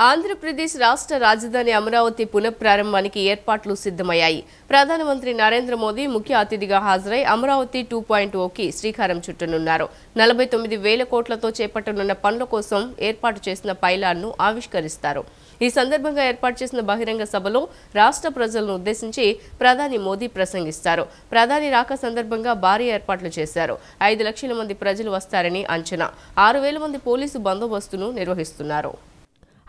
ఆంధ్రప్రదేశ్ రాష్ట్ర రాజధాని అమరావతి పునఃప్రారంభానికి ఏర్పాట్లు సిద్ధమయ్యాయి. ప్రధానమంత్రి నరేంద్ర మోదీ ముఖ్య అతిథిగా హాజరై అమరావతి 2.0కి శ్రీకారం చుట్టనున్నారు. 49,000 కోట్లతో చేపట్టనున్న పనుల కోసం ఏర్పాటు చేసిన పైలాన్ను ఆవిష్కరిస్తారు. ఈ సందర్భంగా ఏర్పాటు చేసిన బహిరంగ సభలో రాష్ట్ర ప్రజలను ఉద్దేశించి ప్రధాని మోదీ ప్రసంగిస్తారు. ప్రధాని రాక సందర్భంగా భారీ ఏర్పాట్లు చేశారు. 5 లక్షల మంది ప్రజలు వస్తారని అంచనా. 6,000 మంది పోలీసు బందోబస్తును నిర్వహిస్తున్నారు.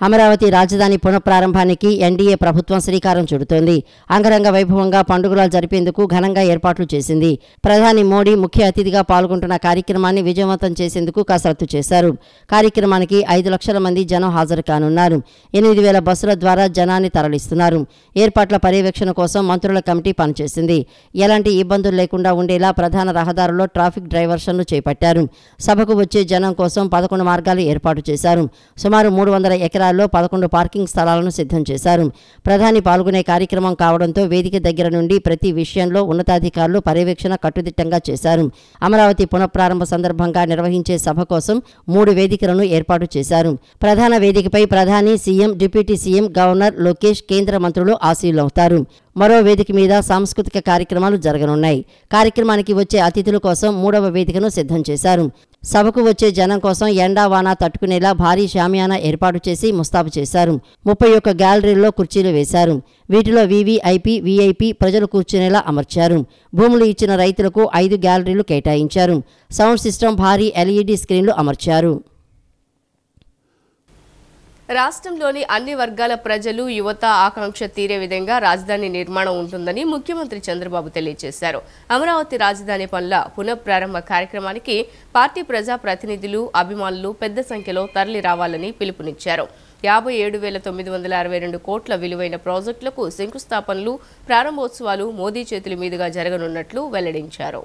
అమరావతి రాజధాని పునఃప్రారంభానికి ఎన్డీఏ ప్రభుత్వం శ్రీకారం చుడుతోంది. అంగరంగ వైభవంగా పండుగలు జరిపేందుకు ఘనంగా ఏర్పాట్లు చేసింది. ప్రధాని మోడీ ముఖ్య అతిథిగా పాల్గొంటున్న కార్యక్రమాన్ని విజయవంతం చేసేందుకు కసరత్తు చేశారు. కార్యక్రమానికి 5 లక్షల మంది జనం హాజరు కానున్నారు. 8,000 బస్సుల ద్వారా జనాన్ని తరలిస్తున్నారు. ఏర్పాట్ల పర్యవేక్షణ కోసం మంత్రుల కమిటీ పనిచేసింది. ఎలాంటి ఇబ్బందులు లేకుండా ఉండేలా ప్రధాన రహదారుల్లో ట్రాఫిక్ డైవర్షన్లు చేపట్టారు. సభకు వచ్చే జనం కోసం 11 మార్గాలు ఏర్పాటు చేశారు. సుమారు 300 ఎకరాల్లో 11 పార్కింగ్ స్థలాలను సిద్ధం చేశారు. ప్రధాని పాల్గొనే కార్యక్రమం కావడంతో వేదిక దగ్గర నుండి ప్రతి విషయంలో ఉన్నతాధికారులు పర్యవేక్షణ కట్టుదిట్టంగా చేశారు. అమరావతి పునఃప్రారంభ సందర్భంగా నిర్వహించే సభ కోసం 3 వేదికలను ఏర్పాటు చేశారు. ప్రధాన వేదికపై ప్రధాని, CM, deputy CM, governor, Lokesh, కేంద్ర మంత్రులు ఆశీనులవుతారు. మరో వేదిక మీద సాంస్కృతిక కార్యక్రమాలు జరగనున్నాయి. కార్యక్రమానికి వచ్చే అతిథుల కోసం 3వ వేదికను సిద్ధం చేశారు. సభకు వచ్చే జనం కోసం ఎండా వాన తట్టుకునేలా భారీ షామియానా ఏర్పాటు చేసి ముస్తాబు చేశారు. 31 గ్యాలరీల్లో కుర్చీలు వేశారు. వీటిలో వీవీఐపీ, వీఐపీ ప్రజలు కూర్చునేలా అమర్చారు. భూములు ఇచ్చిన రైతులకు 5 గ్యాలరీలు కేటాయించారు. సౌండ్ సిస్టమ్, భారీ ఎల్ఈడీ స్క్రీన్లు అమర్చారు. రాష్ట్రంలోని అన్ని వర్గాల ప్రజలు, యువత ఆకాంక్ష తీరే విధంగా రాజధాని నిర్మాణం ఉంటుందని ముఖ్యమంత్రి చంద్రబాబు తెలియజేశారు. అమరావతి రాజధాని పనుల పునఃప్రారంభ కార్యక్రమానికి పార్టీ ప్రజా ప్రతినిధులు, అభిమానులు పెద్ద సంఖ్యలో తరలి రావాలని పిలుపునిచ్చారు. 57,962 కోట్ల విలువైన ప్రాజెక్టులకు శంకుస్థాపనలు, ప్రారంభోత్సవాలు మోదీ చేతుల మీదుగా జరగనున్నట్లు వెల్లడించారు.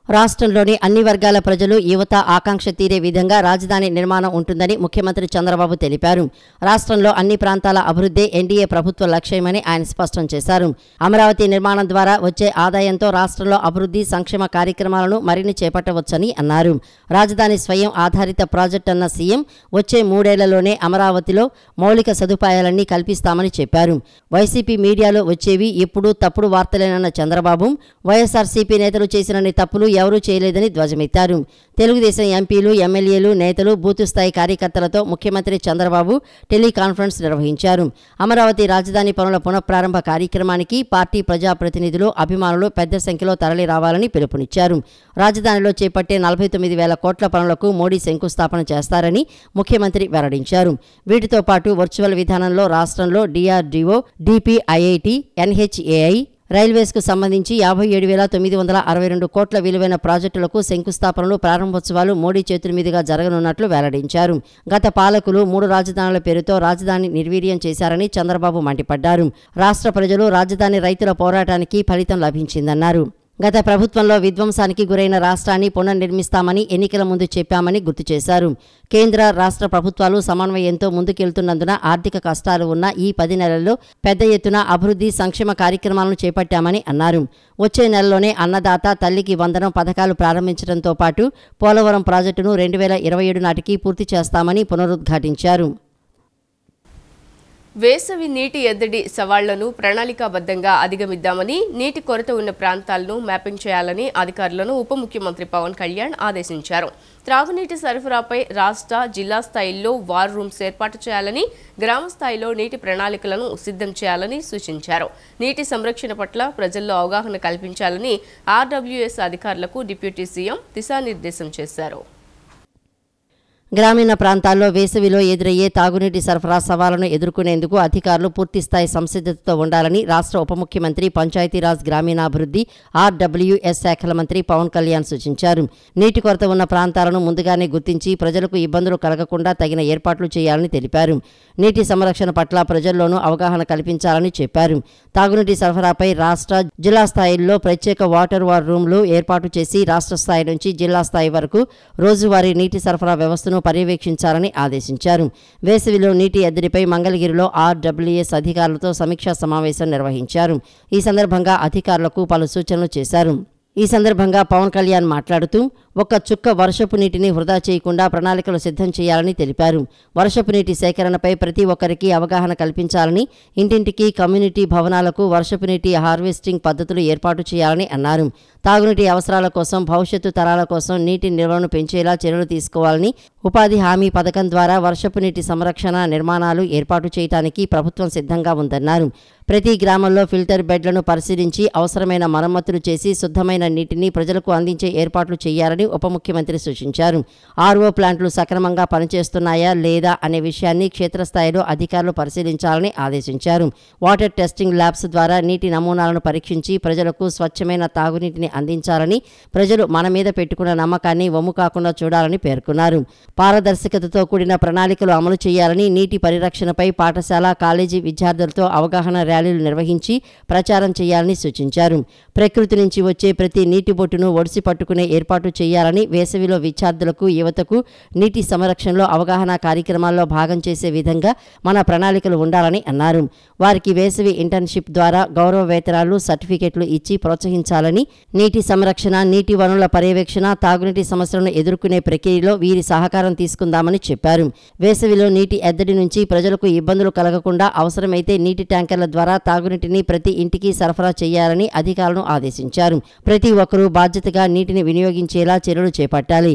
రాష్ట్రంలోని అన్ని వర్గాల ప్రజలు, యువత ఆకాంక్ష తీరే విధంగా రాజధాని నిర్మాణం ఉంటుందని ముఖ్యమంత్రి చంద్రబాబు తెలిపారు. రాష్ట్రంలో అన్ని ప్రాంతాల అభివృద్ధి ఎన్డీఏ ప్రభుత్వ లక్ష్యమని ఆయన స్పష్టం చేశారు. అమరావతి నిర్మాణం ద్వారా వచ్చే ఆదాయంతో రాష్ట్రంలో అభివృద్ధి, సంక్షేమ కార్యక్రమాలను మరిన్ని చేపట్టవచ్చని అన్నారు. రాజధాని స్వయం ఆధారిత ప్రాజెక్టు అన్న సీఎం వచ్చే 3 ఏళ్లలోనే అమరావతిలో మౌలిక సదుపాయాలన్నీ కల్పిస్తామని చెప్పారు. వైసీపీ మీడియాలో వచ్చేవి ఎప్పుడూ తప్పుడు వార్తలేనన్న చంద్రబాబు వైఎస్ఆర్సీపీ నేతలు చేసినన్ని తప్పులు ఎవరూ చేయలేదని ధ్వజమెత్తారు. తెలుగుదేశం ఎంపీలు, ఎమ్మెల్యేలు, నేతలు, బూతు స్థాయి కార్యకర్తలతో ముఖ్యమంత్రి చంద్రబాబు టెలికాన్ఫరెన్స్ నిర్వహించారు. అమరావతి రాజధాని పనుల పునఃప్రారంభ కార్యక్రమానికి పార్టీ ప్రజాప్రతినిధులు, అభిమానులు పెద్ద సంఖ్యలో తరలి రావాలని పిలుపునిచ్చారు. రాజధానిలో చేపట్టే 49,000 కోట్ల పనులకు మోడీ శంకుస్థాపన చేస్తారని ముఖ్యమంత్రి వెల్లడించారు. వీటితో పాటు వర్చువల్ విధానంలో రాష్ట్రంలో డీఆర్డీఓ, డీపీఐఐటీ, ఎన్హెచ్ఏఐ, రైల్వేస్కు సంబంధించి 57,962 కోట్ల విలువైన ప్రాజెక్టులకు శంకుస్థాపనలు, ప్రారంభోత్సవాలు మోడీ చేతుల మీదుగా జరగనున్నట్లు వెల్లడించారు. గత పాలకులు 3 రాజధానుల పేరుతో రాజధాని నిర్వీర్యం చేశారని చంద్రబాబు మండిపడ్డారు. రాష్ట్ర ప్రజలు, రాజధాని రైతుల పోరాటానికి ఫలితం లభించిందన్నారు. గత ప్రభుత్వంలో విధ్వంసానికి గురైన రాష్ట్రాన్ని పునర్నిర్మిస్తామని ఎన్నికల ముందు చెప్పామని గుర్తు చేశారు. కేంద్ర, రాష్ట్ర ప్రభుత్వాలు సమన్వయంతో ముందుకెళ్తున్నందున ఆర్థిక కష్టాలు ఉన్న ఈ 10 నెలల్లో పెద్ద ఎత్తున అభివృద్ధి, సంక్షేమ కార్యక్రమాలను చేపట్టామని అన్నారు. వచ్చే నెలలోనే అన్నదాత, తల్లికి వందనం పథకాలు ప్రారంభించడంతో పాటు పోలవరం ప్రాజెక్టును 2027 నాటికి పూర్తి చేస్తామని పునరుద్ఘాటించారు. వేసవి నీటి ఎద్దడి సవాళ్లను ప్రణాళికాబద్ధంగా అధిగమిద్దామని, నీటి కొరత ఉన్న ప్రాంతాలను మ్యాపింగ్ చేయాలని అధికారులను ఉప ముఖ్యమంత్రి పవన్ కళ్యాణ్ ఆదేశించారు. త్రాగునీటి సరఫరాపై రాష్ట్ర, జిల్లా స్థాయిల్లో వార్ రూమ్స్ ఏర్పాటు చేయాలని, గ్రామ స్థాయిలో నీటి ప్రణాళికలను సిద్ధం చేయాలని సూచించారు. నీటి సంరక్షణ పట్ల ప్రజల్లో అవగాహన కల్పించాలని ఆర్డబ్ల్యూఎస్ అధికారులకు డిప్యూటీ సీఎం దిశానిర్దేశం చేశారు. గ్రామీణ ప్రాంతాల్లో వేసవిలో ఎదురయ్యే తాగునీటి సరఫరా సవాళ్లను ఎదుర్కొనేందుకు అధికారులు పూర్తిస్థాయి సంసిద్ధతతో ఉండాలని రాష్ట్ర ఉప ముఖ్యమంత్రి, పంచాయతీరాజ్, గ్రామీణాభివృద్ధి, ఆర్డబ్ల్యూఎస్ శాఖల మంత్రి పవన్ కళ్యాణ్ సూచించారు. నీటి కొరత ఉన్న ప్రాంతాలను ముందుగానే గుర్తించి ప్రజలకు ఇబ్బందులు కలగకుండా తగిన ఏర్పాట్లు చేయాలని తెలిపారు. నీటి సంరక్షణ పట్ల ప్రజల్లోనూ అవగాహన కల్పించాలని చెప్పారు. తాగునీటి సరఫరాపై రాష్ట్ర, జిల్లా స్థాయిల్లో ప్రత్యేక వాటర్ వార్ రూమ్లు ఏర్పాటు చేసి రాష్ట్ర స్థాయి నుంచి జిల్లా స్థాయి వరకు రోజువారీ నీటి సరఫరా వ్యవస్థను పర్యవేక్షించాలని ఆదేశించారు. వేసవిలో నీటి ఎద్దడిపై మంగళగిరిలో ఆర్డబ్ల్యూఎస్ అధికారులతో సమీక్షా సమావేశం నిర్వహించారు. ఈ సందర్భంగా అధికారులకు పలు సూచనలు చేశారు. ఈ సందర్భంగా పవన్ కళ్యాణ్ మాట్లాడుతూ ఒక్క చుక్క వర్షపు నీటిని వృధా చేయకుండా ప్రణాళికలు సిద్ధం చేయాలని తెలిపారు. వర్షపు నీటి సేకరణపై ప్రతి ఒక్కరికి అవగాహన కల్పించాలని, ఇంటింటికి కమ్యూనిటీ భవనాలకు వర్షపు నీటి హార్వెస్టింగ్ పద్ధతులు ఏర్పాటు చేయాలని అన్నారు. తాగునీటి అవసరాల కోసం, భవిష్యత్తు తరాల కోసం నీటి నిల్వను పెంచేలా చర్యలు తీసుకోవాలని, ఉపాధి హామీ పథకం ద్వారా వర్షపు నీటి సంరక్షణ నిర్మాణాలు ఏర్పాటు చేయడానికి ప్రభుత్వం సిద్ధంగా ఉందన్నారు. ప్రతి గ్రామంలో ఫిల్టర్ బెడ్లను పరిశీలించి అవసరమైన మరమ్మతులు చేసి శుద్ధమైన నీటిని ప్రజలకు అందించే ఏర్పాట్లు చేయాలని ఉప ముఖ్యమంత్రి సూచించారు. ఆర్ఓ ప్లాంట్లు సక్రమంగా పనిచేస్తున్నాయా లేదా అనే విషయాన్ని క్షేత్రస్థాయిలో అధికారులు పరిశీలించాలని ఆదేశించారు. వాటర్ టెస్టింగ్ ల్యాబ్స్ ద్వారా నీటి నమూనాలను పరీక్షించి ప్రజలకు స్వచ్ఛమైన తాగునీటిని అందించాలని, ప్రజలు మన మీద పెట్టుకున్న నమ్మకాన్ని వమ్ము కాకుండా చూడాలని పేర్కొన్నారు. పారదర్శకతతో కూడిన ప్రణాళికలు అమలు చేయాలని, నీటి పరిరక్షణపై పాఠశాల, కాలేజీ విద్యార్థులతో అవగాహన ర్యాలీలు నిర్వహించి ప్రచారం చేయాలని సూచించారు. ప్రకృతి నుంచి వచ్చే ప్రతి నీటి బొట్టును ఒడిసి పట్టుకునే ఏర్పాటు చేయాలని, వేసవిలో విద్యార్థులకు, యువతకు నీటి సంరక్షణలో అవగాహన కార్యక్రమాల్లో భాగం చేసే విధంగా మన ప్రణాళికలు ఉండాలని అన్నారు. వారికి వేసవి ఇంటర్న్షిప్ ద్వారా గౌరవ వేతనాలు, సర్టిఫికెట్లు ఇచ్చి ప్రోత్సహించాలని, నీటి సంరక్షణ, నీటి వనరుల పర్యవేక్షణ, తాగునీటి సమస్యలను ఎదుర్కొనే ప్రక్రియలో వీరి సహకారం తీసుకుందామని చెప్పారు. వేసవిలో నీటి ఎద్దడి నుంచి ప్రజలకు ఇబ్బందులు కలగకుండా అవసరమైతే నీటి ట్యాంకర్ల ద్వారా తాగునీటిని ప్రతి ఇంటికి సరఫరా చేయాలని అధికారులను ఆదేశించారు. ప్రతి ఒక్కరూ బాధ్యతగా నీటిని వినియోగించేలా చర్యలు చేపట్టాలి.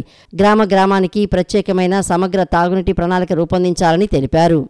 గ్రామానికి ప్రత్యేకమైన సమగ్ర తాగునీటి ప్రణాళిక రూపొందించాలని తెలిపారు.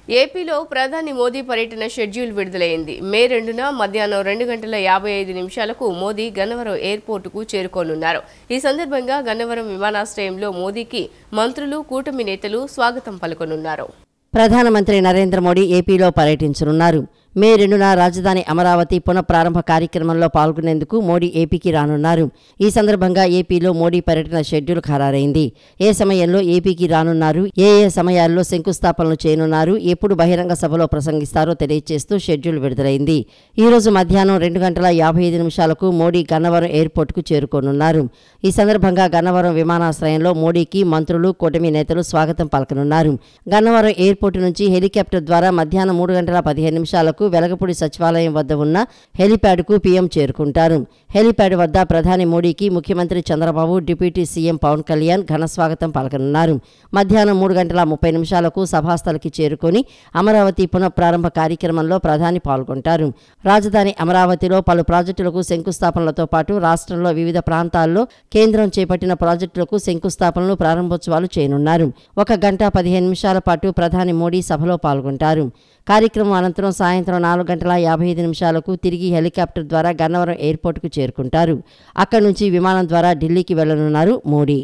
ఏపీలో ప్రధాని మోదీ పర్యటన షెడ్యూల్ విడుదలైంది. మే 2న మధ్యాహ్నం 2:55 మోదీ గన్నవరం ఎయిర్పోర్టుకు చేరుకోనున్నారు. ఈ సందర్భంగా గన్నవరం విమానాశ్రయంలో మోదీకి మంత్రులు, కూటమి నేతలు స్వాగతం పలుకనున్నారు. ప్రధానమంత్రి నరేంద్ర మోడీ ఏపీలో పర్యటించనున్నారు. మే 2న రాజధాని అమరావతి పునఃప్రారంభ కార్యక్రమంలో పాల్గొనేందుకు మోడీ ఏపీకి రానున్నారు. ఈ సందర్భంగా ఏపీలో మోడీ పర్యటన షెడ్యూల్ ఖరారైంది. ఏ సమయంలో ఏపీకి రానున్నారు, ఏ సమయాల్లో శంకుస్థాపనలు చేయనున్నారు, ఎప్పుడు బహిరంగ సభలో ప్రసంగిస్తారో తెలియజేస్తూ షెడ్యూల్ విడుదలైంది. ఈ రోజు మధ్యాహ్నం 2:55 మోడీ గన్నవరం ఎయిర్పోర్టుకు చేరుకోనున్నారు. ఈ సందర్భంగా గన్నవరం విమానాశ్రయంలో మోడీకి మంత్రులు, కూటమి నేతలు స్వాగతం పలకనున్నారు. గన్నవరం ఎయిర్పోర్టు నుంచి హెలికాప్టర్ ద్వారా మధ్యాహ్నం 3:15 వెలగపూడి సచివాలయం వద్ద ఉన్న హెలిప్యాడ్కు పీఎం చేరుకుంటారు. హెలిప్యాడ్ వద్ద ప్రధాని మోడీకి ముఖ్యమంత్రి చంద్రబాబు, డిప్యూటీ సీఎం పవన్ కళ్యాణ్ ఘనస్వాగతం పలకనున్నారు. మధ్యాహ్నం 3:30 సభాస్థలికి చేరుకొని అమరావతి పునఃప్రారంభ కార్యక్రమంలో ప్రధాని పాల్గొంటారు. రాజధాని అమరావతిలో పలు ప్రాజెక్టులకు శంకుస్థాపనలతో పాటు రాష్ట్రంలో వివిధ ప్రాంతాల్లో కేంద్రం చేపట్టిన ప్రాజెక్టులకు శంకుస్థాపనలు, ప్రారంభోత్సవాలు చేయనున్నారు. 1:15 పాటు ప్రధాని మోడీ సభలో పాల్గొంటారు. కార్యక్రమం అనంతరం సాయంత్రం 4:55 తిరిగి హెలికాప్టర్ ద్వారా గన్నవరం ఎయిర్పోర్టుకు చేరుకుంటారు. అక్కడి నుంచి విమానం ద్వారా ఢిల్లీకి వెళ్లనున్నారు మోడీ.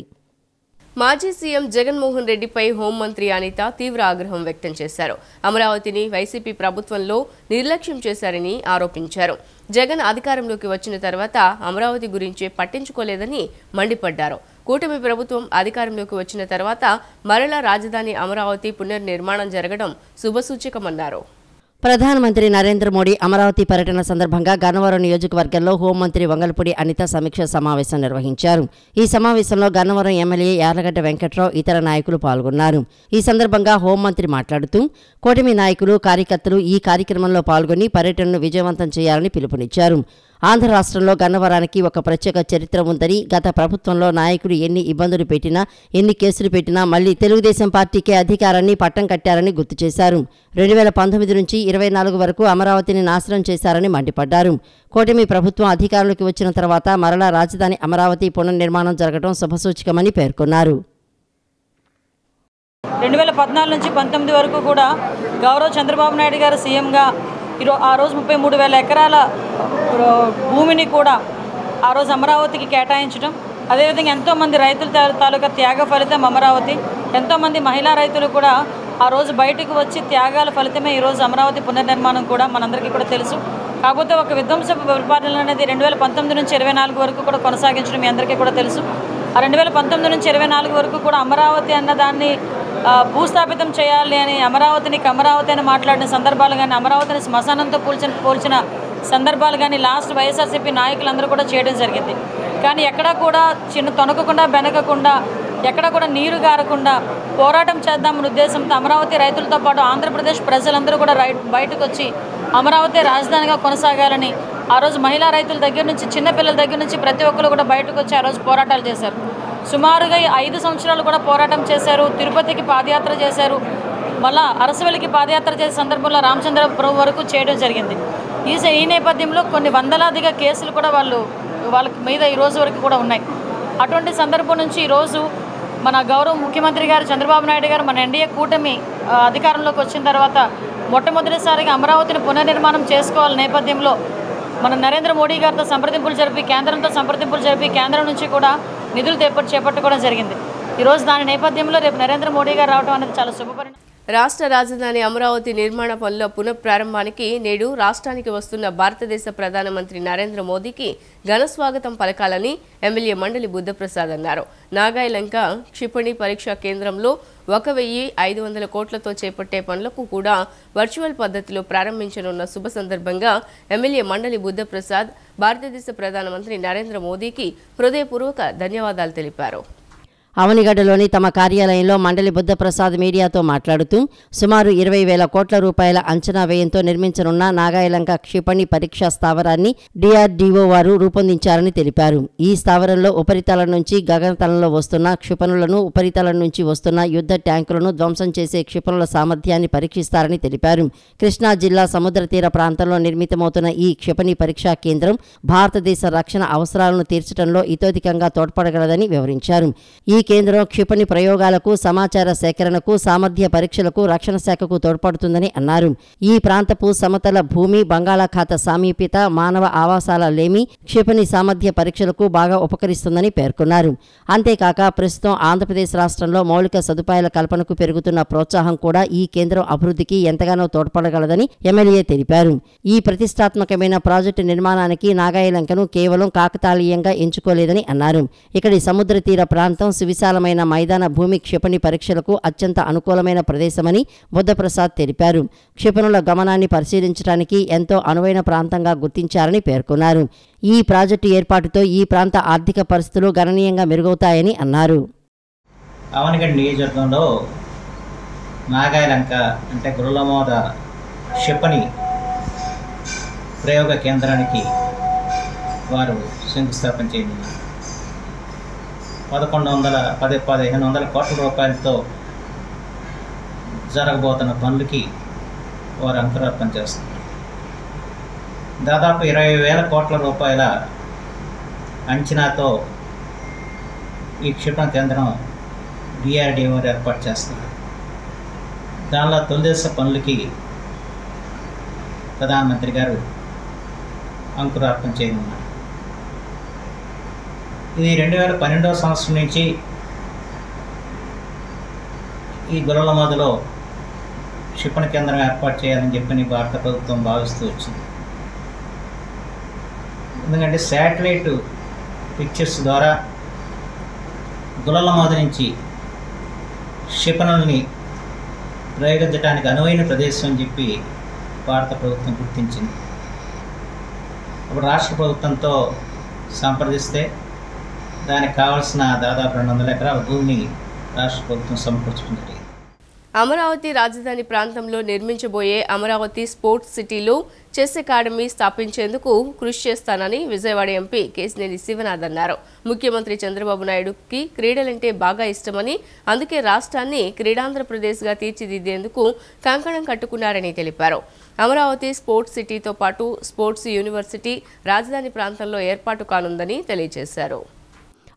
మాజీ సీఎం జగన్మోహన్ రెడ్డిపై హోంమంత్రి అనిత తీవ్ర ఆగ్రహం వ్యక్తం చేశారు. అమరావతిని వైసీపీ ప్రభుత్వంలో నిర్లక్ష్యం చేశారని ఆరోపించారు. జగన్ అధికారంలోకి వచ్చిన తర్వాత అమరావతి గురించి పట్టించుకోలేదని మండిపడ్డారు. కూటమి ప్రభుత్వం అధికారంలోకి వచ్చిన తర్వాత మరలా రాజధాని అమరావతి పునర్నిర్మాణం జరగడం శుభసూచకమన్నారు. ప్రధానమంత్రి నరేంద్ర మోడీ అమరావతి పర్యటన సందర్భంగా గన్నవరం నియోజకవర్గంలో హోంమంత్రి వంగలపూడి అనిత సమీక్ష సమావేశం నిర్వహించారు. ఈ సమావేశంలో గన్నవరం ఎమ్మెల్యే యార్లగడ్డ వెంకట్రావు, ఇతర నాయకులు పాల్గొన్నారు. ఈ సందర్భంగా హోంమంత్రి మాట్లాడుతూ కూటమి నాయకులు, కార్యకర్తలు ఈ కార్యక్రమంలో పాల్గొని పర్యటనను విజయవంతం చేయాలని పిలుపునిచ్చారు. ఆంధ్ర రాష్ట్రంలో గన్నవరానికి ఒక ప్రత్యేక చరిత్ర ఉందని, గత ప్రభుత్వంలో నాయకులు ఎన్ని ఇబ్బందులు పెట్టినా, ఎన్ని కేసులు పెట్టినా మళ్లీ తెలుగుదేశం పార్టీకే అధికారాన్ని పట్టం కట్టారని గుర్తు చేశారు. 2019 నుంచి 24 వరకు అమరావతిని నాశనం చేశారని మండిపడ్డారు. కూటమి ప్రభుత్వం అధికారంలోకి వచ్చిన తర్వాత మరలా రాజధాని అమరావతి పునర్నిర్మాణం జరగడం శుభసూచకమని పేర్కొన్నారు. 2014 నుంచి 19 వరకు కూడా గౌరవ చంద్రబాబు నాయుడు గారు సీఎంగా ఆ రోజు 33,000 ఎకరాల భూమిని కూడా ఆ రోజు అమరావతికి కేటాయించడం, అదేవిధంగా ఎంతోమంది రైతుల తాలూకా త్యాగ ఫలితం అమరావతి. ఎంతోమంది మహిళా రైతులు కూడా ఆ రోజు బయటకు వచ్చి త్యాగాల ఫలితమే ఈరోజు అమరావతి పునర్నిర్మాణం కూడా మనందరికీ కూడా తెలుసు. కాకపోతే ఒక విధ్వంసపు పరిపాలన అనేది 2019 నుంచి 24 వరకు కూడా కొనసాగించడం మీ అందరికీ కూడా తెలుసు. ఆ 2019 నుంచి 24 వరకు కూడా అమరావతి అన్న దాన్ని భూస్థాపితం చేయాలి అని అమరావతిని కమరావతి అని మాట్లాడిన సందర్భాలు కానీ, అమరావతిని శ్మశానంతో పోల్చిన సందర్భాలు కానీ లాస్ట్ వైఎస్ఆర్సీపీ నాయకులందరూ కూడా చేయడం జరిగింది. కానీ ఎక్కడా కూడా తొనకకుండా బెనకకుండా, ఎక్కడ కూడా నీరు గారకుండా పోరాటం చేద్దామన్న ఉద్దేశంతో అమరావతి రైతులతో పాటు ఆంధ్రప్రదేశ్ ప్రజలందరూ కూడా బయటకు వచ్చి అమరావతి రాజధానిగా కొనసాగాలని ఆ రోజు మహిళా రైతుల దగ్గర నుంచి చిన్నపిల్లల దగ్గర నుంచి ప్రతి ఒక్కరు కూడా బయటకు వచ్చి ఆ రోజు పోరాటాలు చేశారు. సుమారుగా 5 సంవత్సరాలు కూడా పోరాటం చేశారు. తిరుపతికి పాదయాత్ర చేశారు. మళ్ళా అరసవెల్లికి పాదయాత్ర చేసే సందర్భంలో రామచంద్రపురం వరకు చేయడం జరిగింది. ఈ నేపథ్యంలో కొన్ని వందలాదిగా కేసులు కూడా వాళ్ళకి మీద ఈ రోజు వరకు కూడా ఉన్నాయి. అటువంటి సందర్భం నుంచి ఈరోజు మన గౌరవ ముఖ్యమంత్రి గారు చంద్రబాబు నాయుడు గారు మన ఎన్డీఏ కూటమి అధికారంలోకి వచ్చిన తర్వాత మొట్టమొదటిసారిగా అమరావతిని పునర్నిర్మాణం చేసుకోవాల నేపథ్యంలో మన నరేంద్ర మోడీ గారితో సంప్రదింపులు జరిపి కేంద్రం నుంచి కూడా నిధులు చేపట్టుకోవడం జరిగింది. ఈరోజు దాని నేపథ్యంలో రేపు నరేంద్ర మోడీ గారు రావడం అనేది చాలా శుభపరిణామం. రాష్ట్ర రాజధాని అమరావతి నిర్మాణ పనుల పునఃప్రారంభానికి నేడు రాష్ట్రానికి వస్తున్న భారతదేశ ప్రధానమంత్రి నరేంద్ర మోదీకి ఘన స్వాగతం పలకాలని ఎమ్మెల్యే మండలి బుద్ధప్రసాద్ అన్నారు. నాగాయలంక క్షిపణి పరీక్షా కేంద్రంలో 1,500 కోట్లతో చేపట్టే పనులకు కూడా వర్చువల్ పద్ధతిలో ప్రారంభించనున్న శుభ సందర్భంగా ఎమ్మెల్యే మండలి బుద్ధప్రసాద్ భారతదేశ ప్రధానమంత్రి నరేంద్ర మోదీకి హృదయపూర్వక ధన్యవాదాలు తెలిపారు. అవనిగడ్డలోని తమ కార్యాలయంలో మండలి బుద్ధప్రసాద్ మీడియాతో మాట్లాడుతూ సుమారు 20,000 కోట్ల రూపాయల అంచనా వ్యయంతో నిర్మించనున్న నాగాయలంక క్షిపణి పరీక్షా స్థావరాన్ని DRDO వారు రూపొందించారని తెలిపారు. ఈ స్థావరంలో ఉపరితలం నుంచి గగనతలంలో వస్తున్న క్షిపణులను, ఉపరితలం నుంచి వస్తున్న యుద్ధ ట్యాంకులను ధ్వంసం చేసే క్షిపణుల సామర్థ్యాన్ని పరీక్షిస్తారని తెలిపారు. కృష్ణా జిల్లా సముద్ర తీర ప్రాంతంలో నిర్మితమవుతున్న ఈ క్షిపణి పరీక్షా కేంద్రం భారతదేశ రక్షణ అవసరాలను తీర్చడంలో ఇతోధికంగా తోడ్పడగలదని వివరించారు. ఈ కేంద్రం క్షిపణి ప్రయోగాలకు, సమాచార సేకరణకు, సామర్థ్య పరీక్షలకు రక్షణ శాఖకు తోడ్పడుతుందని అన్నారు. ఈ ప్రాంతపు సమతల భూమి, బంగాళాఖాత సామీప్యత, మానవ ఆవాసాల లేమి క్షిపణి సామర్థ్య పరీక్షలకు బాగా ఉపకరిస్తుందని పేర్కొన్నారు. అంతేకాక ప్రస్తుతం ఆంధ్రప్రదేశ్ రాష్ట్రంలో మౌలిక సదుపాయాల కల్పనకు పెరుగుతున్న ప్రోత్సాహం కూడా ఈ కేంద్రం అభివృద్ధికి ఎంతగానో తోడ్పడగలదని ఎమ్మెల్యే తెలిపారు. ఈ ప్రతిష్టాత్మకమైన ప్రాజెక్టు నిర్మాణానికి నాగాయలంకను కేవలం కాకతాళీయంగా ఎంచుకోలేదని అన్నారు. ఇక్కడి సముద్ర తీర ప్రాంతం విశాలమైన మైదాన భూమి క్షిపణి పరీక్షలకు అత్యంత అనుకూలమైన ప్రదేశమని బుద్ధప్రసాద్ తెలిపారు. క్షిపణుల గమనాన్ని పరిశీలించడానికి ఎంతో అనువైన ప్రాంతంగా గుర్తించారని పేర్కొన్నారు. ఈ ప్రాజెక్టు ఏర్పాటుతో ఈ ప్రాంత ఆర్థిక పరిస్థితులు గణనీయంగా మెరుగవుతాయని అన్నారు. అవనిగడ్డ నియోజకవర్గంలో నాగాయలంక అంటే గుర్రలమోద క్షిపణి ప్రయోగ కేంద్రానికి వారు శంకుస్థాపన చేయనున్నారు. 1,500 కోట్ల రూపాయలతో జరగబోతున్న పనులకి వారు అంకురార్పణ చేస్తున్నారు. దాదాపు 20,000 కోట్ల రూపాయల అంచనాతో ఈ క్షిపణి కేంద్రం DRDO వారు ఏర్పాటు చేస్తున్నారు. దానిలో తొలిదశ పనులకి ప్రధానమంత్రి గారు అంకురార్పణ చేయనున్నారు. ఇది 2012వ సంవత్సరం నుంచి ఈ గుర్రలమోదలో క్షిపణి కేంద్రం ఏర్పాటు చేయాలని చెప్పని భారత ప్రభుత్వం భావిస్తూ వచ్చింది. ఎందుకంటే శాటిలైట్ పిక్చర్స్ ద్వారా గుర్రలమోద నుంచి క్షిపణుల్ని ప్రయోగించడానికి అనువైన ప్రదేశం అని చెప్పి భారత ప్రభుత్వం గుర్తించింది. అప్పుడు రాష్ట్ర ప్రభుత్వంతో సంప్రదిస్తే దానికి కావాల్సిన దాదాపు 200 ఎకరాల భూమిని రాష్ట్ర ప్రభుత్వం సమకూర్చుకుంది. అమరావతి రాజధాని ప్రాంతంలో నిర్మించబోయే అమరావతి స్పోర్ట్స్ సిటీలో చెస్ అకాడమీ స్థాపించేందుకు కృషి చేస్తానని విజయవాడ ఎంపీ కేశినేని శివనాథ్ అన్నారు. ముఖ్యమంత్రి చంద్రబాబు నాయుడుకి క్రీడలంటే బాగా ఇష్టమని, అందుకే రాష్ట్రాన్ని క్రీడాంధ్రప్రదేశ్గా తీర్చిదిద్దేందుకు కంకణం కట్టుకున్నారని తెలిపారు. అమరావతి స్పోర్ట్స్ సిటీతో పాటు స్పోర్ట్స్ యూనివర్సిటీ రాజధాని ప్రాంతంలో ఏర్పాటు కానుందని తెలియజేశారు.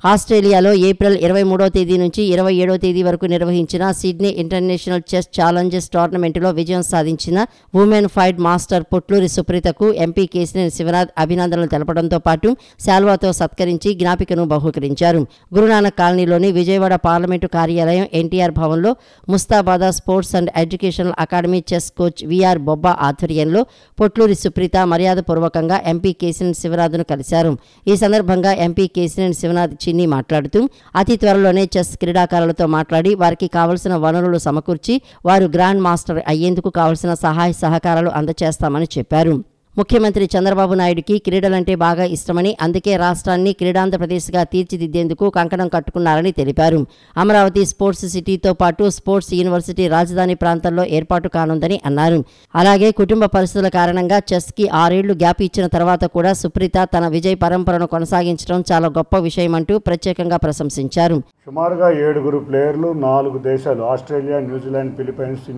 ఆస్ట్రేలియాలో ఏప్రిల్ 23వ తేదీ నుంచి 27వ తేదీ వరకు నిర్వహించిన సిడ్నీ ఇంటర్నేషనల్ చెస్ ఛాలెంజెస్ టోర్నమెంటులో విజయం సాధించిన ఉమెన్ ఫైడ్ మాస్టర్ పొట్లూరి సుప్రీతకు ఎంపీ కేశినేని శివనాథ్ అభినందనలు తెలపడంతో పాటు శాల్వాతో సత్కరించి జ్ఞాపికను బహూకరించారు. గురునానక్ కాలనీలోని విజయవాడ పార్లమెంటు కార్యాలయం ఎన్టీఆర్ భవన్లో Mustabada sports and educational academy chess coach V R Bobba ఆధ్వర్యంలో పొట్లూరి సుప్రీత మర్యాదపూర్వకంగా ఎంపీ కేశినేని శివనాథ్ను కలిశారు. ఈ సందర్భంగా ఎంపీ కేశినేని శివనాథ్ మాట్లాడుతూ అతి త్వరలోనే చెస్ క్రీడాకారులతో మాట్లాడి వారికి కావలసిన వనరులు సమకూర్చి వారు గ్రాండ్ మాస్టర్ అయ్యేందుకు కావలసిన సహాయ సహకారాలు అందజేస్తామని చెప్పారు. ముఖ్యమంత్రి చంద్రబాబు నాయుడుకి క్రీడలంటే బాగా ఇష్టమని, అందుకే రాష్ట్రాన్ని క్రీడాంధ్రప్రదేశ్గా తీర్చిదిద్దేందుకు కంకణం కట్టుకున్నారని తెలిపారు. అమరావతి స్పోర్ట్స్ సిటీతో పాటు స్పోర్ట్స్ యూనివర్సిటీ రాజధాని ప్రాంతంలో ఏర్పాటు కానుందని అన్నారు. అలాగే కుటుంబ పరిస్థితుల కారణంగా చెస్కి 6 ఏళ్లు గ్యాప్ ఇచ్చిన తర్వాత కూడా సుప్రీత తన విజయ పరంపరను కొనసాగించడం చాలా గొప్ప విషయమంటూ ప్రత్యేకంగా ప్రశంసించారు. సుమారుగా 7 ప్లేయర్లు 4 దేశాలు ఆస్ట్రేలియా, న్యూజిలాండ్, ఫిలిప్పైన్స్,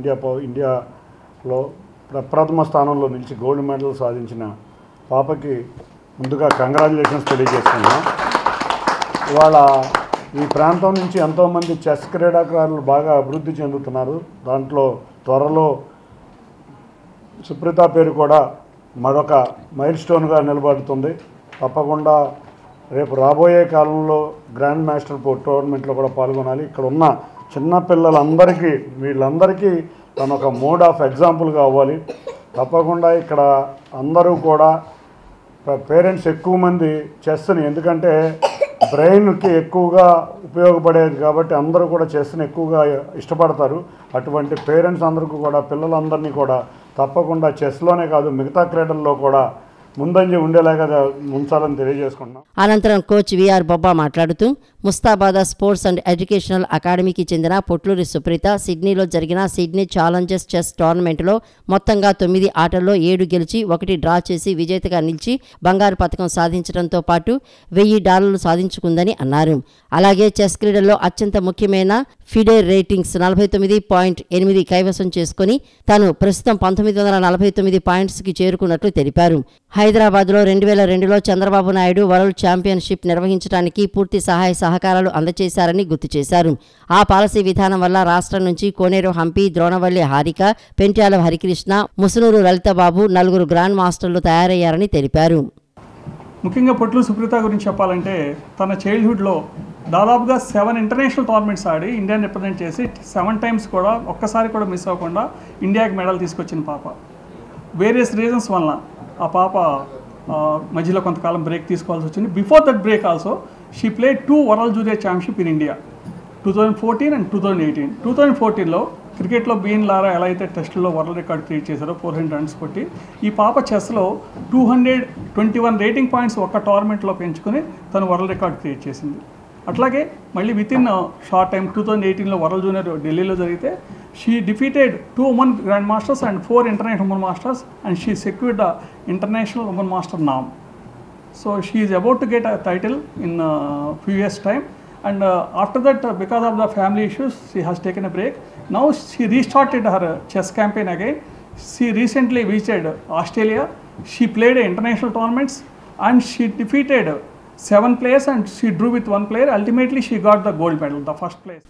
ఇండియాలో ప్రథమ స్థానంలో నిలిచి గోల్డ్ మెడల్ సాధించిన పాపకి ముందుగా కంగ్రాచులేషన్స్ తెలియజేస్తున్నాం. ఇవాళ ఈ ప్రాంతం నుంచి ఎంతోమంది చెస్ క్రీడాకారులు బాగా అభివృద్ధి చెందుతున్నారు. దాంట్లో త్వరలో సుప్రీత పేరు కూడా మరొక మైల్ స్టోన్గా నిలబడుతుంది. తప్పకుండా రేపు రాబోయే కాలంలో గ్రాండ్ మాస్టర్ టోర్నమెంట్లో కూడా పాల్గొనాలి. ఇక్కడ ఉన్న చిన్నపిల్లలందరికీ వీళ్ళందరికీ తను ఒక మోడ్ ఆఫ్ ఎగ్జాంపుల్గా అవ్వాలి. తప్పకుండా ఇక్కడ అందరూ కూడా పేరెంట్స్ ఎక్కువ మంది చెస్ని, ఎందుకంటే బ్రెయిన్కి ఎక్కువగా ఉపయోగపడేది కాబట్టి అందరూ కూడా చెస్ని ఎక్కువగా ఇష్టపడతారు. అటువంటి పేరెంట్స్ అందరికీ కూడా పిల్లలందరినీ కూడా తప్పకుండా చెస్లోనే కాదు మిగతా క్రీడల్లో కూడా ముందంజ ఉండేలాగా ఉంచాలని తెలియజేసుకుంటున్నాం. అనంతరం కోచ్ విఆర్ బొబ్బా మాట్లాడుతూ ముస్తాబాద్ స్పోర్ట్స్ అండ్ ఎడ్యుకేషనల్ అకాడమీకి చెందిన పొట్లూరి సుప్రీత సిడ్నీలో జరిగిన సిడ్నీ ఛాలెంజర్స్ చెస్ టోర్నమెంట్లో మొత్తంగా 9 ఆటల్లో 7 గెలిచి 1 డ్రా చేసి విజేతగా నిలిచి బంగారు పతకం సాధించడంతో పాటు $1000 సాధించుకుందని అన్నారు. అలాగే చెస్ క్రీడల్లో అత్యంత ముఖ్యమైన ఫిడే రేటింగ్స్ 49.8 కైవసం చేసుకుని తాను ప్రస్తుతం 1949 పాయింట్స్కి చేరుకున్నట్లు తెలిపారు. హైదరాబాద్లో 2002లో చంద్రబాబు నాయుడు వరల్డ్ ఛాంపియన్షిప్ నిర్వహించడానికి పూర్తి సహాయ సహకారాలు అందజేశారని గుర్తు చేశారు. ఆ పాలసీ విధానం వల్ల రాష్ట్రం నుంచి కోనేరు హంపి, ద్రోణవల్లి హారిక, పెంట్యాల హరికృష్ణ, ముసునూరు లలితబాబు 4 గ్రాండ్ మాస్టర్లు తయారయ్యారని తెలిపారు. ముఖ్యంగా పొట్లూరి సుప్రీత గురించి చెప్పాలంటే తన చైల్డ్హుడ్లో దాదాపుగా 7 ఇంటర్నేషనల్ టోర్నమెంట్స్ ఆడి ఇండియాని రిప్రజెంట్ చేసి 7 టైమ్స్ కూడా ఒక్కసారి కూడా మిస్ అవ్వకుండా ఇండియాకి మెడల్ తీసుకొచ్చిన పాప. వేరియస్ రీజన్స్ వలన ఆ పాప మధ్యలో కొంతకాలం బ్రేక్ తీసుకోవాల్సి వచ్చింది. Before that break also she played 2 world junior championship in India 2014 and 2018. 2014లో క్రికెట్లో బీన్ లారా ఎలా అయితే టెస్టుల్లో వరల్డ్ రికార్డ్ క్రియేట్ చేశారో 400 రన్స్ కొట్టి, ఈ పాప చెస్లో 221 రేటింగ్ పాయింట్స్ ఒక్క టోర్నమెంట్లో పెంచుకొని తను వరల్డ్ రికార్డ్ క్రియేట్ చేసింది. అట్లాగే మళ్ళీ విత్ ఇన్ షార్ట్ టైం 2018లో వరల్డ్ జూనియర్ ఢిల్లీలో జరిగితే she defeated 2 women grand masters and 4 international women masters and she secured the international women master నామ్. So she is about to get a title in few years time, and after that because of the family issues she has taken a break. Now she restarted her chess campaign again. She recently visited Australia. She played international tournaments and she defeated 7 players and she drew with 1 player. Ultimately she got the gold medal, the first place.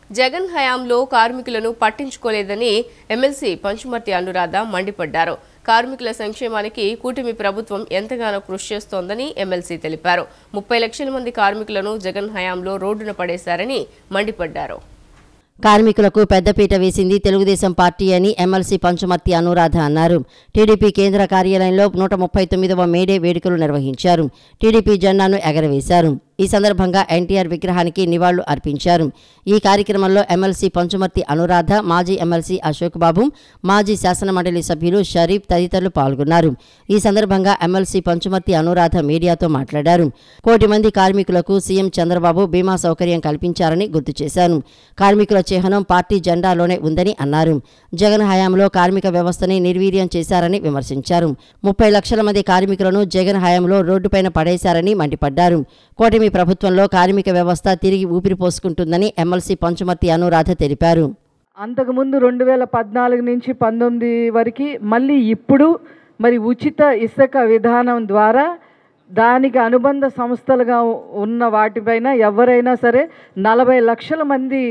Jagan హయాంలో కార్మికులను పట్టించుకోలేదని MLC Panchumarthi Anuradha మండిపడ్డారు. కార్మికుల సంక్షేమానికి కూటమి ప్రభుత్వం ఎంతగానో కృషి చేస్తోందని ఎమ్మెల్సీ తెలిపారు. 30 లక్షల మంది కార్మికులను జగన్ హయాంలో రోడ్డున పడేశారని మండిపడ్డారు. కార్మికులకు పెద్దపీట వేసింది తెలుగుదేశం పార్టీ అని ఎమ్మెల్సీ పంచుమర్తి అనురాధ అన్నారు. టీడీపీ కేంద్ర కార్యాలయంలో 139వ మేడే వేడుకలు నిర్వహించారు. టీడీపీ జెండాను ఎగరవేశారు. ఈ సందర్భంగా ఎన్టీఆర్ విగ్రహానికి నివాళులు అర్పించారు. ఈ కార్యక్రమంలో ఎమ్మెల్సీ పంచుమర్తి అనురాధ, మాజీ ఎమ్మెల్సీ అశోక్ బాబు, మాజీ శాసనమండలి సభ్యులు షరీఫ్ తదితరులు పాల్గొన్నారు. ఈ సందర్భంగా ఎమ్మెల్సీ పంచుమర్తి అనురాధ మీడియాతో మాట్లాడారు. 1 కోటి మంది కార్మికులకు సీఎం చంద్రబాబు బీమా సౌకర్యం కల్పించారని గుర్తు చేశారు. కార్మికుల చిహ్నం పార్టీ జెండాలోనే ఉందని అన్నారు. జగన్ హయాంలో కార్మిక వ్యవస్థని నిర్వీర్యం చేశారని విమర్శించారు. 30 లక్షల మంది కార్మికులను జగన్ హయాంలో రోడ్డుపైన పడేశారని మండిపడ్డారు. కూటమి ప్రభుత్వంలో కార్మిక వ్యవస్థ తిరిగి ఊపిరి పోసుకుంటుందని ఎమ్మెల్సీ పంచుమర్తి అనురాధ తెలిపారు. అంతకుముందు 2014 నుంచి 19 వరకు మళ్ళీ ఇప్పుడు మరి ఉచిత ఇసుక విధానం ద్వారా దానికి అనుబంధ సంస్థలుగా ఉన్న వాటిపైన ఎవరైనా సరే 40 లక్షల మంది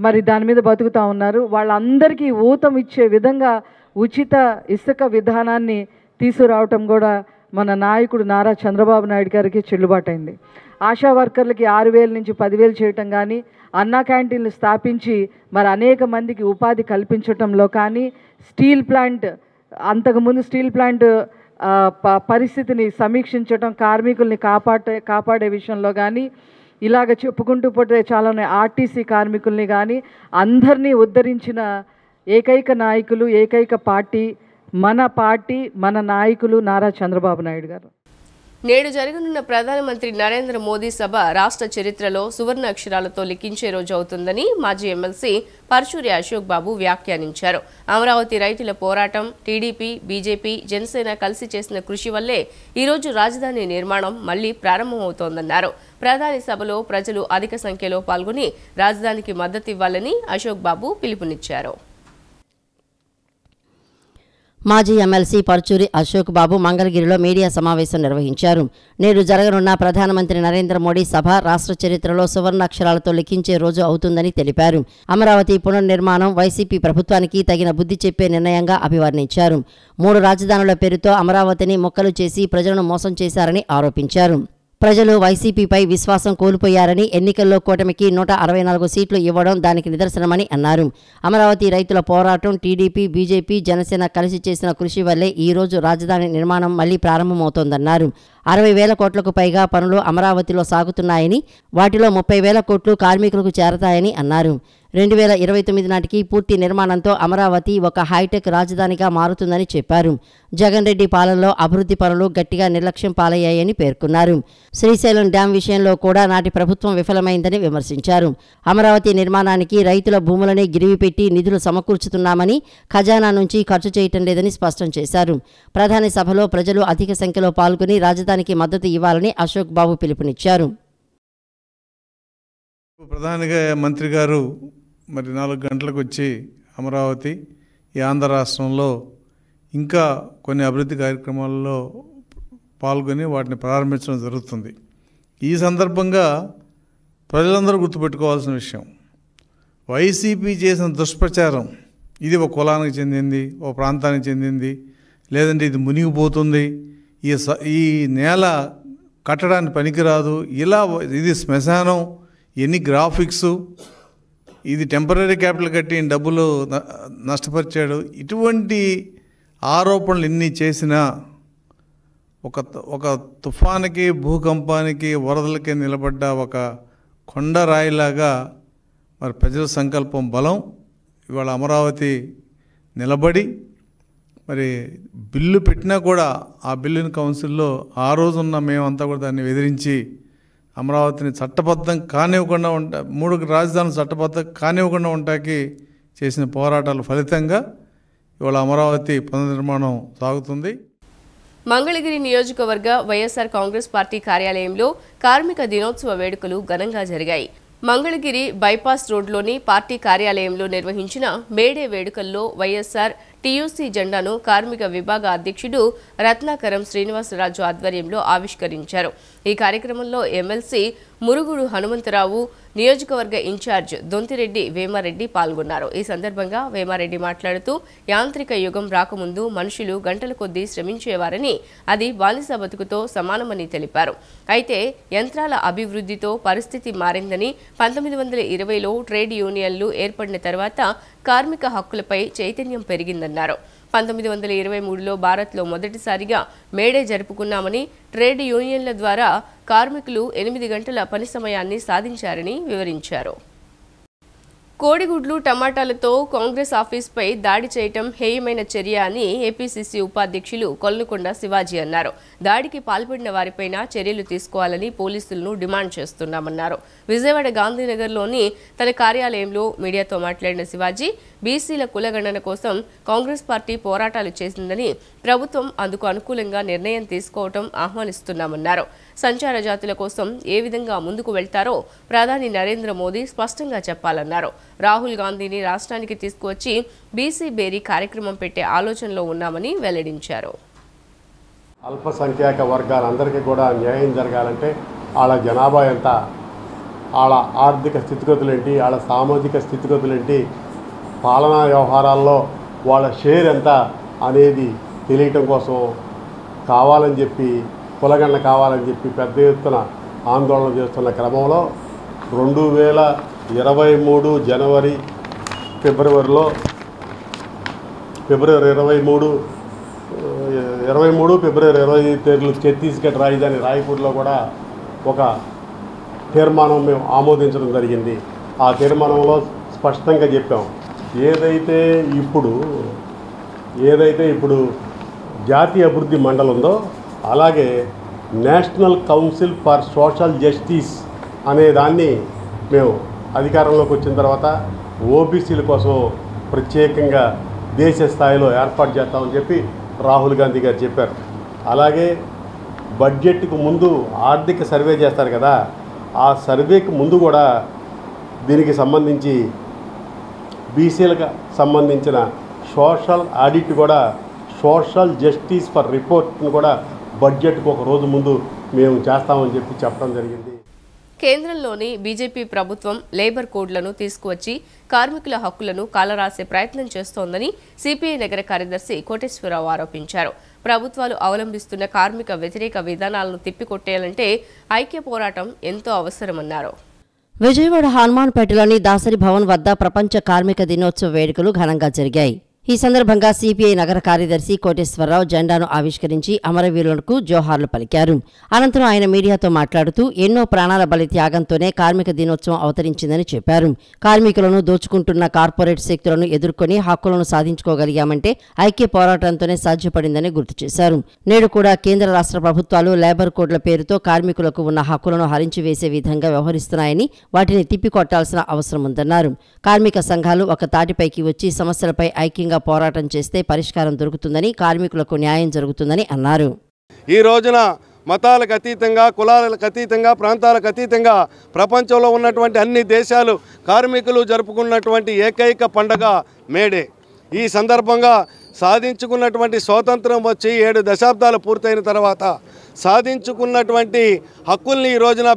మరి దాని మీద బతుకుతూ ఉన్నారు. వాళ్ళందరికీ ఊతం ఇచ్చే విధంగా ఉచిత ఇసుక విధానాన్ని తీసుకురావటం కూడా మన నాయకుడు నారా చంద్రబాబు నాయుడు గారికి చెల్లుబాటైంది. ఆశా వర్కర్లకి 6,000 నుంచి 10,000 చేయటం కానీ, అన్నా క్యాంటీన్లు స్థాపించి మరి అనేక మందికి ఉపాధి కల్పించటంలో కానీ, స్టీల్ ప్లాంట్ అంతకుముందు స్టీల్ ప్లాంట్ పరిస్థితిని సమీక్షించటం, కార్మికుల్ని కాపాడే విషయంలో కానీ, ఇలాగ చెప్పుకుంటూ పోతే చాలానే ఆర్టీసీ కార్మికుల్ని కానీ అందరినీ ఉద్ధరించిన ఏకైక నాయకులు, ఏకైక పార్టీ మన పార్టీ, మన నాయకులు నారా చంద్రబాబు నాయుడు గారు. నేడు జరగనున్న ప్రధానమంత్రి నరేంద్ర మోదీ సభ రాష్ట్ర చరిత్రలో సువర్ణ అక్షరాలతో లిఖించే రోజు అవుతుందని మాజీ ఎమ్మెల్సీ పర్చూరి అశోక్ బాబు వ్యాఖ్యానించారు. అమరావతి రైతుల పోరాటం, టీడీపీ, బీజేపీ, జనసేన కలిసి చేసిన కృషి వల్లే ఈరోజు రాజధాని నిర్మాణం మళ్లీ ప్రారంభమవుతోందన్నారు. ప్రధాని సభలో ప్రజలు అధిక సంఖ్యలో పాల్గొని రాజధానికి మద్దతివ్వాలని అశోక్ బాబు పిలుపునిచ్చారు. మాజీ ఎమ్మెల్సీ పర్చూరి అశోక్ బాబు మంగళగిరిలో మీడియా సమావేశం నిర్వహించారు. నేడు జరగనున్న ప్రధానమంత్రి నరేంద్ర మోడీ సభ రాష్ట్ర చరిత్రలో సువర్ణాక్షరాలతో లిఖించే రోజు అవుతుందని తెలిపారు. అమరావతి పునర్నిర్మాణం వైసీపీ ప్రభుత్వానికి తగిన బుద్ధి చెప్పే నిర్ణయంగా అభివర్ణించారు. 3 రాజధానుల పేరుతో అమరావతిని మొక్కలు చేసి ప్రజలను మోసం చేశారని ఆరోపించారు. ప్రజలు వైసీపీపై విశ్వాసం కోల్పోయారని, ఎన్నికల్లో కూటమికి 164 సీట్లు ఇవ్వడం దానికి నిదర్శనమని అన్నారు. అమరావతి రైతుల పోరాటం, టీడీపీ, బీజేపీ, జనసేన కలిసి చేసిన కృషి వల్లే ఈ రోజు రాజధాని నిర్మాణం మళ్లీ ప్రారంభమవుతోందన్నారు. 60,000 కోట్లకు పైగా పనులు అమరావతిలో సాగుతున్నాయని, వాటిలో 30,000 కోట్లు కార్మికులకు చేరతాయని అన్నారు. 2029 నాటికి పూర్తి నిర్మాణంతో అమరావతి ఒక హైటెక్ రాజధానిగా మారుతుందని చెప్పారు. జగన్ రెడ్డి పాలనలో అభివృద్ధి పనులు గట్టిగా నిర్లక్ష్యం పాలయ్యాయని పేర్కొన్నారు. శ్రీశైలం డ్యాం విషయంలో కూడా నాటి ప్రభుత్వం విఫలమైందని విమర్శించారు. అమరావతి నిర్మాణానికి రైతుల భూములనే గిరివి పెట్టి నిధులు సమకూర్చుతున్నామని, ఖజానా నుంచి ఖర్చు చేయటం లేదని స్పష్టం చేశారు. ప్రధాని సభలో ప్రజలు అధిక సంఖ్యలో పాల్గొని రాజధానికి మద్దతు ఇవ్వాలని అశోక్ బాబు పిలుపునిచ్చారు. ప్రధానిగా మంత్రి గారు 4 గంటలకు వచ్చి అమరావతి, ఈ ఆంధ్ర రాష్ట్రంలో ఇంకా కొన్ని అభివృద్ధి కార్యక్రమాల్లో పాల్గొని వాటిని ప్రారంభించడం జరుగుతుంది. ఈ సందర్భంగా ప్రజలందరూ గుర్తుపెట్టుకోవాల్సిన విషయం, వైసీపీ చేసిన దుష్ప్రచారం, ఇది ఒక కులానికి చెందింది, ఒక ప్రాంతానికి చెందింది, లేదంటే ఇది మునిగిపోతుంది, ఈ నేల కట్టడానికి పనికిరాదు, ఇలా ఇది శ్మశానం, ఎన్ని గ్రాఫిక్స్, ఇది టెంపరీ క్యాపిటల్ కట్టి డబ్బులు నష్టపరిచాడు, ఇటువంటి ఆరోపణలు ఎన్ని చేసినా ఒక తుఫానికి, భూకంపానికి, వరదలకి నిలబడ్డ ఒక కొండరాయిలాగా మరి ప్రజల సంకల్పం బలం ఇవాళ అమరావతి నిలబడి, మరి బిల్లు పెట్టినా కూడా ఆ బిల్లుని కౌన్సిల్లో ఆ రోజున్న మేమంతా కూడా దాన్ని ఎదిరించి అమరావతిని చట్టబద్ధం కానివ్వకుండా 3 రాజధానులు చట్టబద్ధం కానివ్వకుండా ఉంటాకి చేసిన పోరాటాల ఫలితంగా ఇవాళ అమరావతి పునర్నిర్మాణం సాగుతుంది. మంగళగిరి నియోజకవర్గ వైఎస్ఆర్ కాంగ్రెస్ పార్టీ కార్యాలయంలో కార్మిక దినోత్సవ వేడుకలు ఘనంగా జరిగాయి. మంగళగిరి బైపాస్ రోడ్లోని పార్టీ కార్యాలయంలో నిర్వహించిన మేడే వేడుకల్లో వైఎస్ఆర్ టీయూసీ జెండాను కార్మిక విభాగ అధ్యక్షుడు రత్నాకరం శ్రీనివాసరాజు ఆధ్వర్యంలో ఆవిష్కరించారు. ఈ కార్యక్రమంలో ఎమ్మెల్సీ మురుగుడు హనుమంతరావు, నియోజకవర్గ ఇన్ఛార్జ్ దొంతిరెడ్డి వేమారెడ్డి పాల్గొన్నారు. ఈ సందర్భంగా వేమారెడ్డి మాట్లాడుతూ, యాంత్రిక యుగం రాకముందు మనుషులు గంటల కొద్దీ శ్రమించేవారని, అది బానిస బతుకుతో సమానమని తెలిపారు. అయితే యంత్రాల అభివృద్ధితో పరిస్థితి మారిందని, 1920లో ట్రేడ్ యూనియన్లు ఏర్పడిన తర్వాత కార్మిక హక్కులపై చైతన్యం పెరిగిందన్నారు. 1923లో భారత్లో మొదటిసారిగా మేడే జరుపుకున్నామని, ట్రేడ్ యూనియన్ల ద్వారా కార్మికులు 8 గంటల పని సమయాన్ని సాధించారని వివరించారు. కోడిగుడ్లు, టమాటాలతో కాంగ్రెస్ ఆఫీస్పై దాడి చేయటం హేయమైన చర్య అని ఏపీసీసీ ఉపాధ్యక్షులు కొల్లుకొండ శివాజీ అన్నారు. దాడికి పాల్పడిన వారిపైన చర్యలు తీసుకోవాలని పోలీసులను డిమాండ్ చేస్తున్నామన్నారు. విజయవాడ గాంధీనగర్లోని తన కార్యాలయంలో మీడియాతో మాట్లాడిన శివాజీ, బీసీల కులగణన కోసం కాంగ్రెస్ పార్టీ పోరాటాలు చేసిందని, ప్రభుత్వం అందుకు అనుకూలంగా నిర్ణయం తీసుకోవటం ఆహ్వానిస్తున్నామన్నారు. సంచార జాతుల కోసం ఏ విధంగా ముందుకు వెళ్తారో ప్రధాని నరేంద్ర మోదీ స్పష్టంగా చెప్పాలన్నారు. రాహుల్ గాంధీని రాష్ట్రానికి తీసుకువచ్చి బీసీ బేరీ కార్యక్రమం పెట్టే ఆలోచనలో ఉన్నామని వెల్లడించారు. అల్పసంఖ్యాక వర్గాలందరికీ కూడా న్యాయం జరగాలంటే వాళ్ళ జనాభా ఎంత, వాళ్ళ ఆర్థిక స్థితిగతులేంటి, వాళ్ళ సామాజిక స్థితిగతులేంటి, పాలనా వ్యవహారాల్లో వాళ్ళ షేర్ ఎంత అనేది తెలియటం కోసం కావాలని చెప్పి, కులగణన కావాలని చెప్పి పెద్ద ఎత్తున ఆందోళన చేస్తున్న క్రమంలో 2023 జనవరి ఫిబ్రవరిలో ఫిబ్రవరి 23 ఫిబ్రవరి 25 ఛత్తీస్గఢ్ రాజధాని రాయ్పూర్లో కూడా ఒక తీర్మానం మేము ఆమోదించడం జరిగింది. ఆ తీర్మానంలో స్పష్టంగా చెప్పాం, ఏదైతే ఇప్పుడు ఏదైతే ఇప్పుడు జాతీయ అభివృద్ధి మండలి ఉందో అలాగే national council for social justice అనే దాన్ని మేము అధికారంలోకి వచ్చిన తర్వాత ఓబీసీల కోసం ప్రత్యేకంగా దేశ స్థాయిలో ఏర్పాటు చేస్తామని చెప్పి రాహుల్ గాంధీ గారు చెప్పారు. అలాగే బడ్జెట్కు ముందు ఆర్థిక సర్వే చేస్తారు కదా, ఆ సర్వేకి ముందు కూడా దీనికి సంబంధించి బీసీలకు సంబంధించిన సోషల్ ఆడిట్ కూడా సోషల్ జస్టిస్ ఫర్ రిపోర్ట్ని కూడా బడ్జెట్కు ఒక రోజు ముందు మేము చేస్తామని చెప్పి చెప్పడం జరిగింది. కేంద్రంలోని బీజేపీ ప్రభుత్వం లేబర్ కోడ్లను తీసుకువచ్చి కార్మికుల హక్కులను కాలరాసే ప్రయత్నం చేస్తోందని సిపిఐ నగర కార్యదర్శి కోటేశ్వరరావు ఆరోపించారు. ప్రభుత్వాలు అవలంబిస్తున్న కార్మిక వ్యతిరేక విధానాలను తిప్పికొట్టేయాలంటే ఐక్య పోరాటం ఎంతో అవసరమన్నారు. విజయవాడ హనుమాన్పేటలోని దాసరి భవన్ వద్ద ప్రపంచ కార్మిక దినోత్సవ వేడుకలు ఘనంగా జరిగాయి. ఈ సందర్భంగా సిపిఐ నగర కార్యదర్శి కోటేశ్వరరావు జెండాను ఆవిష్కరించి అమరవీరులకు జోహార్లు పలికారు. అనంతరం ఆయన మీడియాతో మాట్లాడుతూ ఎన్నో ప్రాణాల బలి త్యాగంతోనే కార్మిక దినోత్సవం అవతరించిందని చెప్పారు. కార్మికులను దోచుకుంటున్న కార్పొరేట్ శక్తులను ఎదుర్కొని హక్కులను సాధించుకోగలిగామంటే ఐక్య పోరాటంతోనే సాధ్యపడిందని గుర్తు చేశారు. నేడు కూడా కేంద్ర రాష్ట్ర ప్రభుత్వాలు లేబర్ కోడ్ల పేరుతో కార్మికులకు ఉన్న హక్కులను హరించివేసే విధంగా వ్యవహరిస్తున్నాయని వాటిని తిప్పికొట్టాల్సిన అవసరం ఉందన్నారు. కార్మిక సంఘాలు ఒక తాటిపైకి వచ్చి సమస్యలపై ఐక్యంగా పోరాటం చేస్తే పరిష్కారం దొరుకుతుందని, కార్మికులకు న్యాయం జరుగుతుందని అన్నారు. ఈ రోజున మతాలకు అతీతంగా, కులాలకు అతీతంగా, ప్రాంతాలకు అతీతంగా ప్రపంచంలో ఉన్నటువంటి అన్ని దేశాలు కార్మికులు జరుపుకున్నటువంటి ఏకైక పండగ మేడే. ఈ సందర్భంగా సాధించుకున్నటువంటి స్వాతంత్రం వచ్చి 7 దశాబ్దాలు పూర్తయిన తర్వాత సాధించుకున్నటువంటి హక్కుల్ని ఈ రోజున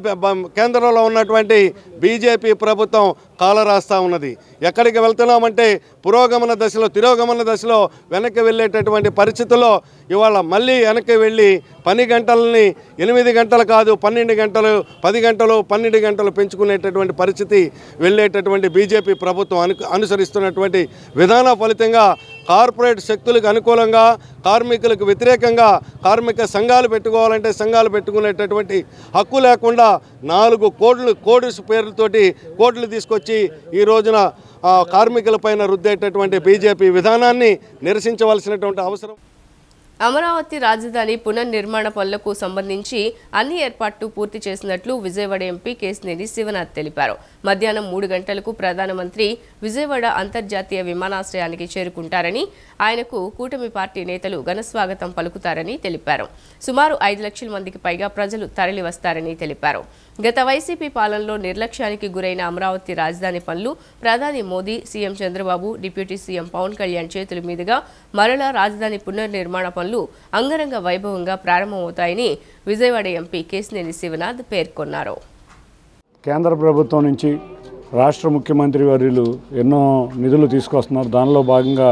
కేంద్రంలో ఉన్నటువంటి బీజేపీ ప్రభుత్వం కాలరాస్తూ ఉన్నది. ఎక్కడికి వెళ్తున్నామంటే పురోగమన దశలో, తిరోగమన దశలో వెనక్కి వెళ్ళేటటువంటి పరిస్థితుల్లో ఇవాళ మళ్ళీ వెనక్కి వెళ్ళి పని గంటలని 8 గంటలు కాదు 12 గంటలు, 10 గంటలు, 12 గంటలు పెంచుకునేటటువంటి పరిస్థితి వెళ్ళేటటువంటి బీజేపీ ప్రభుత్వం అనుసరిస్తున్నటువంటి విధాన ఫలితంగా కార్పొరేట్ శక్తులకు అనుకూలంగా, కార్మికులకు వ్యతిరేకంగా కార్మిక సంఘాలు పెట్టుకోవాలంటే సంఘాలు పెట్టుకునేటటువంటి హక్కు లేకుండా 4 కోడ్స్ పేర్లతోటి కోడ్లు తీసుకొచ్చి ఈ రోజున కార్మికులపైన రుద్దేటటువంటి బీజేపీ విధానాన్ని నిరసించవలసినటువంటి అవసరం. అమరావతి రాజధాని పునర్నిర్మాణ పనులకు సంబంధించి అన్ని ఏర్పాట్లు పూర్తి చేసినట్లు విజయవాడ ఎంపీ కేశినేని శివనాథ్ తెలిపారు. మధ్యాహ్నం 3 గంటలకు ప్రధానమంత్రి విజయవాడ అంతర్జాతీయ విమానాశ్రయానికి చేరుకుంటారని, ఆయనకు కూటమి పార్టీ నేతలు ఘనస్వాగతం పలుకుతారని తెలిపారు. సుమారు 5 లక్షల మందికి పైగా ప్రజలు తరలివస్తారని తెలిపారు. గత వైసీపీ పాలనలో నిర్లక్ష్యానికి గురైన అమరావతి రాజధాని పనులు ప్రధాని Modi, CM Chandrababu, deputy CM Pawan Kalyan చేతుల మీదుగా మరలా రాజధాని పునర్నిర్మాణ పనులు అంగరంగ వైభవంగా ప్రారంభమవుతాయని విజయవాడ ఎంపీ కేశినేని శివనాథ్ పేర్కొన్నారు. కేంద్ర ప్రభుత్వం నుంచి రాష్ట్ర ముఖ్యమంత్రి వర్యులు ఎన్నో నిధులు తీసుకొస్తున్నారు. దానిలో భాగంగా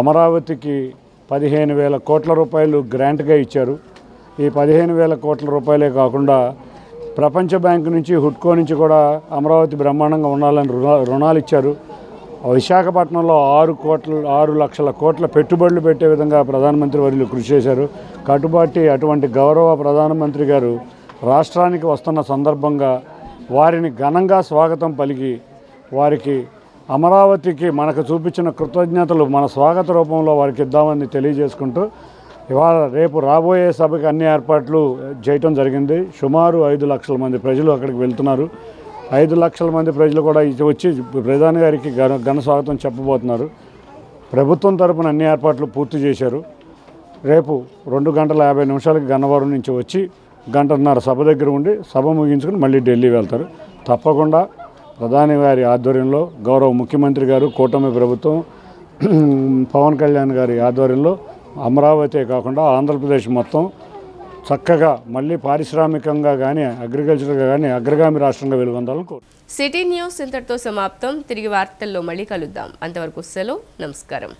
అమరావతికి 15,000 కోట్ల రూపాయలు గ్రాంట్గా ఇచ్చారు. ఈ 15,000 కోట్ల రూపాయలే కాకుండా ప్రపంచ బ్యాంకు నుంచి, హుడ్కో నుంచి కూడా అమరావతి బ్రహ్మాండంగా ఉండాలని రుణాలు ఇచ్చారు. విశాఖపట్నంలో 6 లక్షల కోట్ల పెట్టుబడులు పెట్టే విధంగా ప్రధానమంత్రి వర్యులు కృషి చేశారు. కట్టుబాటి అటువంటి గౌరవ ప్రధానమంత్రి గారు రాష్ట్రానికి వస్తున్న సందర్భంగా వారిని ఘనంగా స్వాగతం పలికి వారికి అమరావతికి మనకు చూపించిన కృతజ్ఞతలు మన స్వాగత రూపంలో వారికి ఇద్దామని తెలియజేసుకుంటూ ఇవాళ రేపు రాబోయే సభకి అన్ని ఏర్పాట్లు చేయటం జరిగింది. సుమారు 5 లక్షల మంది ప్రజలు అక్కడికి వెళ్తున్నారు. 5 లక్షల మంది ప్రజలు కూడా వచ్చి ప్రధాని గారికి ఘన స్వాగతం చెప్పబోతున్నారు. ప్రభుత్వం తరపున అన్ని ఏర్పాట్లు పూర్తి చేశారు. రేపు 2:50 గన్నవరం నుంచి వచ్చి 1:30 సభ దగ్గర ఉండి సభ ముగించుకుని మళ్ళీ ఢిల్లీ వెళ్తారు. తప్పకుండా ప్రధాని గారి ఆధ్వర్యంలో గౌరవ ముఖ్యమంత్రి గారు, కూటమి ప్రభుత్వం, పవన్ కళ్యాణ్ గారి ఆధ్వర్యంలో అమరావతి కాకుండా ఆంధ్రప్రదేశ్ మొత్తం చక్కగా మళ్ళీ పారిశ్రామికంగా కానీ అగ్రికల్చర్గా కానీ అగ్రగామి రాష్ట్రంగా వెలుగొందాలని కోరుతున్నాను. సిటీ న్యూస్ ఇంతటితో సమాప్తం. తిరిగి వార్తల్లో మళ్ళీ కలుద్దాం. అంతవరకు సెలవు. నమస్కారం.